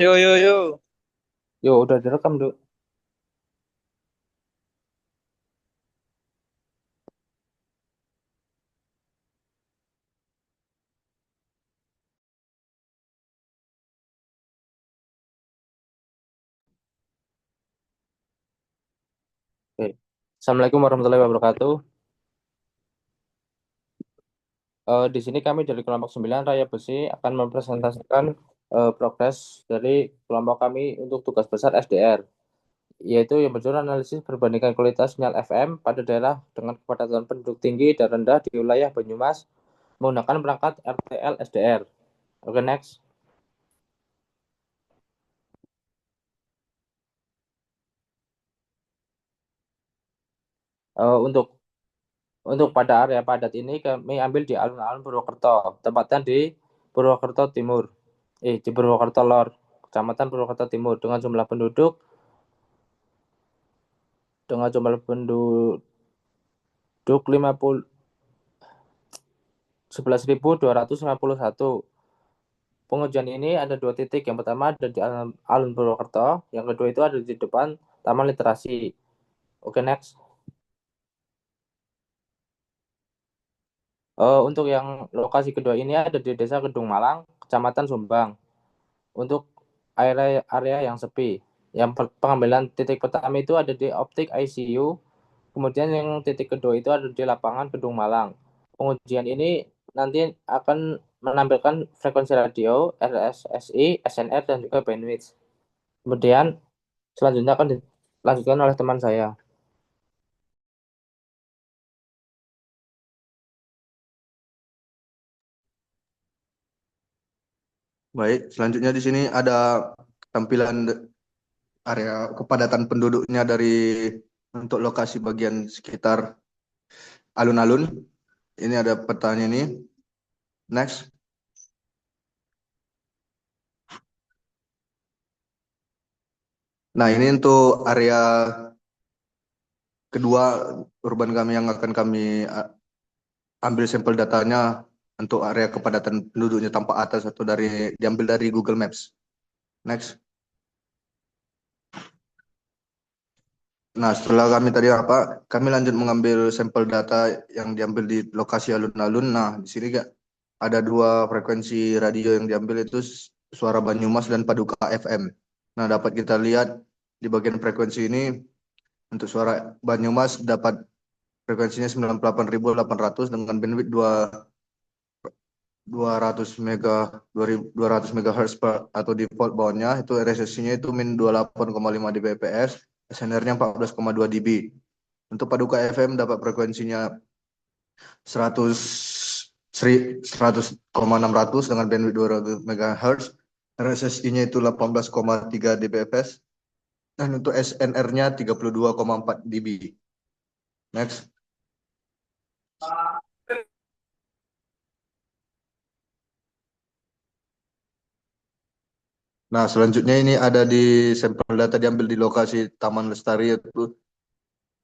Yo yo yo. Yo, udah direkam, Duk. Oke. Assalamualaikum warahmatullahi wabarakatuh. Di sini kami dari kelompok 9 Raya Besi akan mempresentasikan progres dari kelompok kami untuk tugas besar SDR, yaitu yang berjudul analisis perbandingan kualitas sinyal FM pada daerah dengan kepadatan penduduk tinggi dan rendah di wilayah Banyumas menggunakan perangkat RTL SDR. Oke, next. Untuk pada area padat ini kami ambil di alun-alun Purwokerto, tempatnya di Purwokerto Timur, di Purwokerto Lor, Kecamatan Purwokerto Timur dengan jumlah penduduk 11.251. Pengujian ini ada dua titik. Yang pertama ada di alun Purwokerto, yang kedua itu ada di depan Taman Literasi. Oke, next. Untuk yang lokasi kedua ini ada di Desa Kedung Malang, Kecamatan Sumbang. Untuk area yang sepi. Yang pengambilan titik pertama itu ada di Optik ICU, kemudian yang titik kedua itu ada di lapangan Kedung Malang. Pengujian ini nanti akan menampilkan frekuensi radio, RSSI, SNR, dan juga bandwidth. Kemudian selanjutnya akan dilanjutkan oleh teman saya. Baik, selanjutnya di sini ada tampilan area kepadatan penduduknya dari untuk lokasi bagian sekitar alun-alun. Ini ada petanya ini. Next. Nah, ini untuk area kedua urban kami yang akan kami ambil sampel datanya untuk area kepadatan penduduknya tampak atas atau diambil dari Google Maps. Next. Nah, setelah kami tadi kami lanjut mengambil sampel data yang diambil di lokasi alun-alun. Nah, di sini ada dua frekuensi radio yang diambil, itu Suara Banyumas dan Paduka FM. Nah, dapat kita lihat di bagian frekuensi ini untuk Suara Banyumas dapat frekuensinya 98.800 dengan bandwidth 200 mega 200 MHz atau default bawahnya itu RSSI-nya itu min 28,5 dBps, SNR-nya 14,2 dB. Untuk Paduka FM dapat frekuensinya 100 100,600 dengan bandwidth 200 MHz, RSSI-nya itu 18,3 dBps, dan untuk SNR-nya 32,4 dB. Next. Nah, selanjutnya ini ada di sampel data diambil di lokasi Taman Lestari, yaitu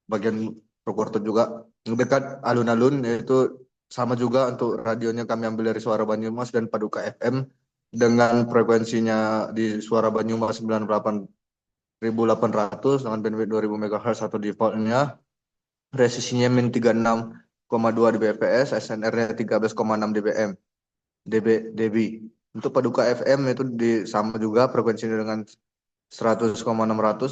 bagian Purwokerto juga. Dekat alun-alun, yaitu sama juga untuk radionya kami ambil dari Suara Banyumas dan Paduka FM dengan frekuensinya di Suara Banyumas 98.800 dengan bandwidth 2000 MHz atau defaultnya. Resisinya min 36,2 dBps, SNR-nya 13,6 dBm. dB. Untuk Paduka FM itu sama juga frekuensinya dengan 100,600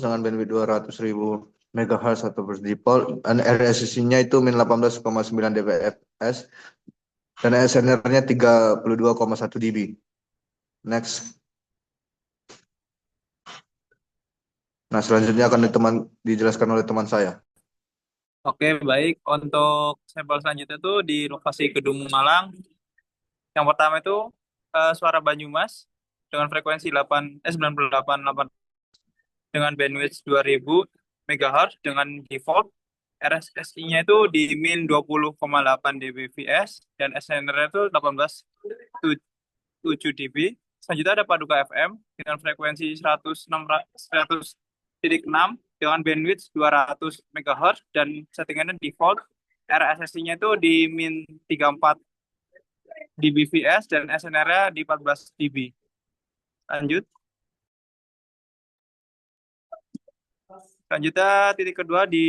dengan bandwidth 200.000 MHz atau default, dan RSSI-nya itu min 18,9 dBps dan SNR-nya 32,1 dB. Next. Nah, selanjutnya akan dijelaskan oleh teman saya. Oke, baik. Untuk sampel selanjutnya tuh di lokasi Kedung Malang. Yang pertama itu suara Banyumas dengan frekuensi 98 dengan bandwidth 2000 MHz dengan default RSSI-nya itu di min 20,8 dBps dan SNR itu 18,7 dB. Selanjutnya ada Paduka FM dengan frekuensi 100,6 dengan bandwidth 200 MHz dan settingannya default RSSI-nya itu di min 34 dBps dan SNR-nya di 14 dB. Lanjut. Selanjutnya titik kedua di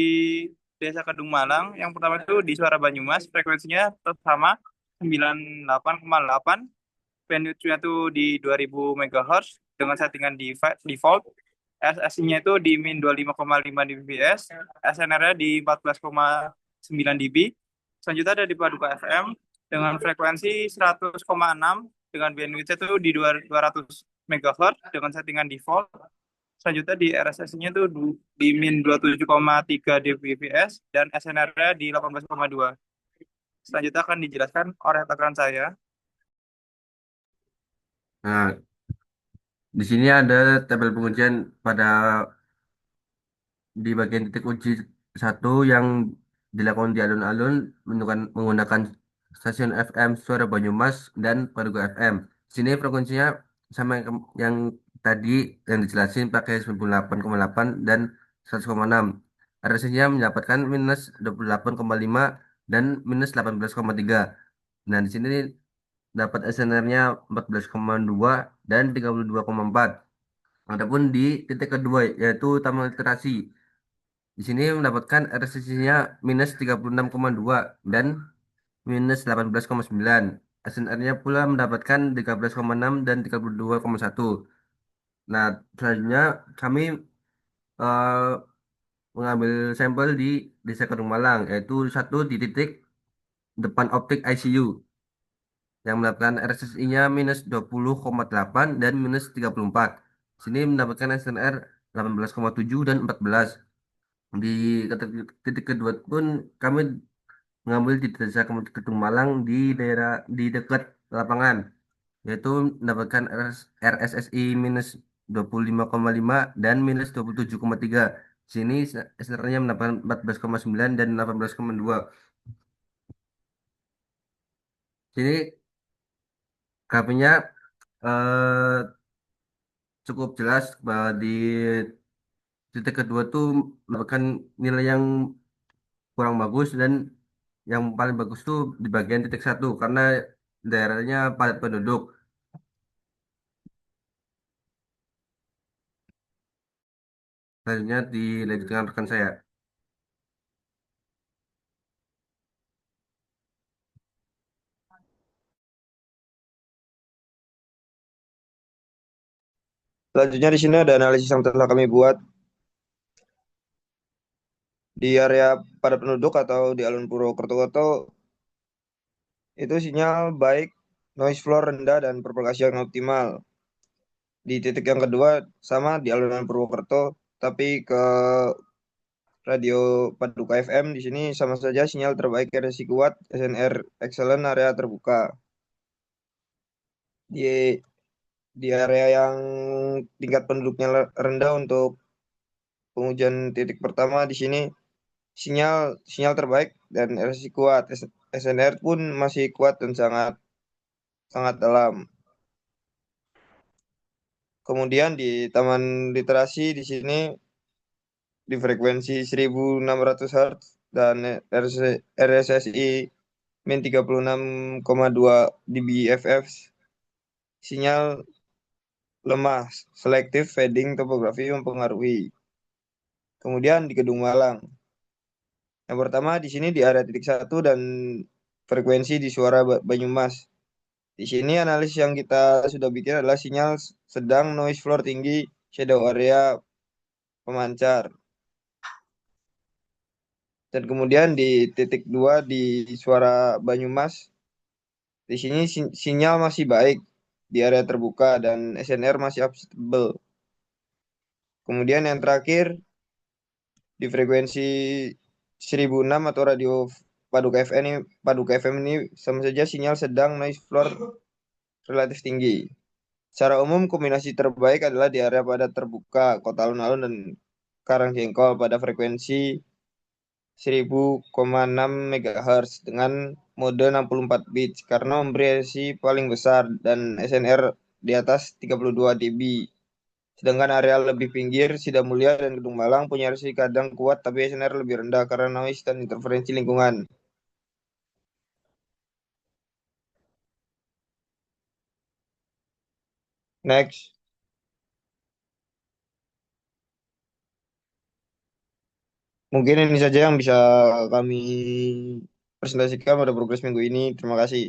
Desa Kedung Malang. Yang pertama itu di Suara Banyumas, frekuensinya tetap sama 98,8. Bandwidth-nya itu di 2000 MHz dengan settingan default. SSI-nya itu di min 25,5 dbps, SNR-nya di 14,9 dB. Selanjutnya ada di Paduka FM dengan frekuensi 100,6 dengan bandwidth itu di 200 MHz dengan settingan default. Selanjutnya di RSS-nya itu di min 27,3 dbps dan SNR-nya di 18,2. Selanjutnya akan dijelaskan oleh rekan saya. Nah, di sini ada tabel pengujian pada di bagian titik uji satu yang dilakukan di alun-alun menggunakan stasiun FM Suara Banyumas dan Paduka FM. Di sini frekuensinya sama yang tadi yang dijelasin pakai 98,8 dan 100,6. RSS-nya mendapatkan minus 28,5 dan minus 18,3. Nah, di sini dapat SNR-nya 14,2 dan 32,4. Adapun di titik kedua yaitu Taman Literasi. Di sini mendapatkan RSI-nya minus 36,2 dan minus 18,9. SNR-nya pula mendapatkan 13,6 dan 32,1. Nah, selanjutnya kami eh, mengambil sampel di Desa Kedung Malang, yaitu satu di titik depan optik ICU yang mendapatkan RSSI-nya minus 20,8 dan minus 34. Sini mendapatkan SNR 18,7 dan 14. Di titik kedua pun kami mengambil di Desa Kedung Malang di daerah di dekat lapangan, yaitu mendapatkan RSSI minus 25,5 dan minus 27,3. Sini SNR-nya mendapatkan 14,9 dan 18,2. Sini grafiknya eh, cukup jelas bahwa di titik kedua tuh mendapatkan nilai yang kurang bagus dan yang paling bagus tuh di bagian titik satu karena daerahnya padat penduduk. Selanjutnya dilanjutkan rekan saya. Selanjutnya di sini ada analisis yang telah kami buat di area padat penduduk atau di Alun Purwokerto itu sinyal baik, noise floor rendah dan propagasi yang optimal. Di titik yang kedua sama di Alun Purwokerto, tapi ke radio Paduka FM di sini sama saja sinyal terbaik RSI kuat, SNR excellent, area terbuka. Di di area yang tingkat penduduknya rendah untuk pengujian titik pertama di sini sinyal sinyal terbaik dan RSI kuat. SNR pun masih kuat dan sangat sangat dalam. Kemudian di Taman Literasi di sini di frekuensi 1600 Hz dan RSSI min 36,2 dBFF, sinyal lemah, selective fading topografi mempengaruhi. Kemudian di Kedung Malang. Yang pertama di sini di area titik satu dan frekuensi di Suara Banyumas. Di sini analisis yang kita sudah bikin adalah sinyal sedang, noise floor tinggi, shadow area pemancar. Dan kemudian di titik 2 di Suara Banyumas, di sini sinyal masih baik di area terbuka dan SNR masih acceptable. Kemudian yang terakhir di frekuensi 1006 atau radio Paduka FM ini sama saja sinyal sedang, noise floor relatif tinggi. Secara umum kombinasi terbaik adalah di area padat terbuka Kota Alun-Alun dan Karangjengkol pada frekuensi 1000,6 MHz dengan mode 64 bits karena memberi RSI paling besar dan SNR di atas 32 dB. Sedangkan area lebih pinggir, Sidang Mulia dan Gedung Malang punya RSI kadang kuat tapi SNR lebih rendah karena noise dan interferensi lingkungan. Next. Mungkin ini saja yang bisa kami presentasikan pada progres minggu ini. Terima kasih.